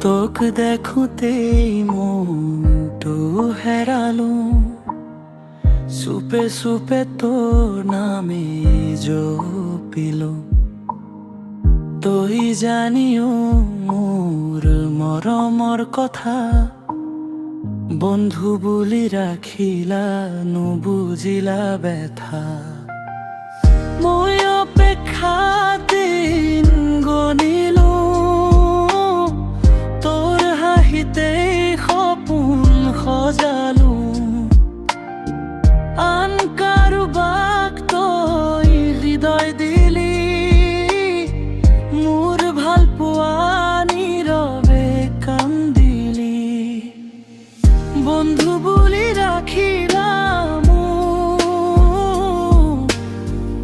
তোক দেখোতেই মনটো হেরালো, সুপে সুপে তোর নামে জপিলো। তই জানিও মোর মৰমৰ কথা, বন্ধু বুলি ৰাখিলা নুবুজিলা ব্যথা। মই অপেক্ষাত দিন গণিলো, তোৰ হাঁহিতেই সপোন সজালো। আন কাৰোবাক তই হৃদয় দিলি, মোৰ ভাল পোৱা নীৰৱে কান্দিলি। বন্ধু বুলি ৰাখিলা মোক,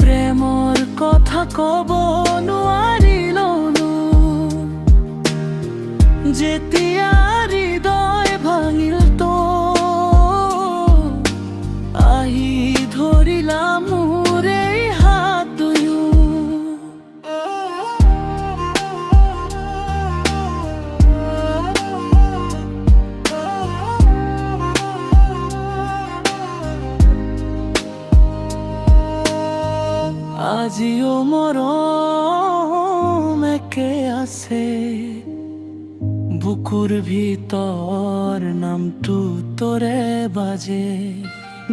প্ৰেমৰ কথা কব নোৱাৰিলো। যেতিয়া হৃদয় ভাঙিল তো আহি ধৰিলা মোৰ এই হাত দুয়ো। আজিও মৰম একে আছে, বুকুৰ ভিতৰ নামটো তোৰে বাজে।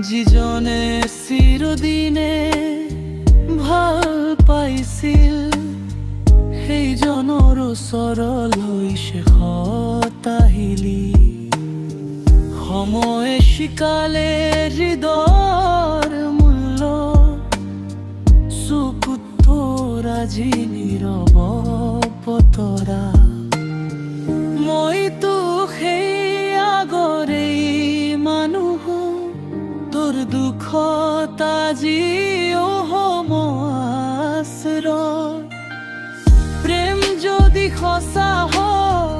যিজনে চিৰদিনে ভাল পাইছিল, সেইজনৰ ওচৰলৈ শেষত আহিলি। সময়ে শিকালে হৃদয়ৰ মূল্য, চকুত তোৰ আজি নীৰৱ বতৰা। মইতো সেই আগৰেই মানুহ, তোৰ দুখত আজিও হম আশ্ৰয়। প্ৰেম যদি সঁচা হয়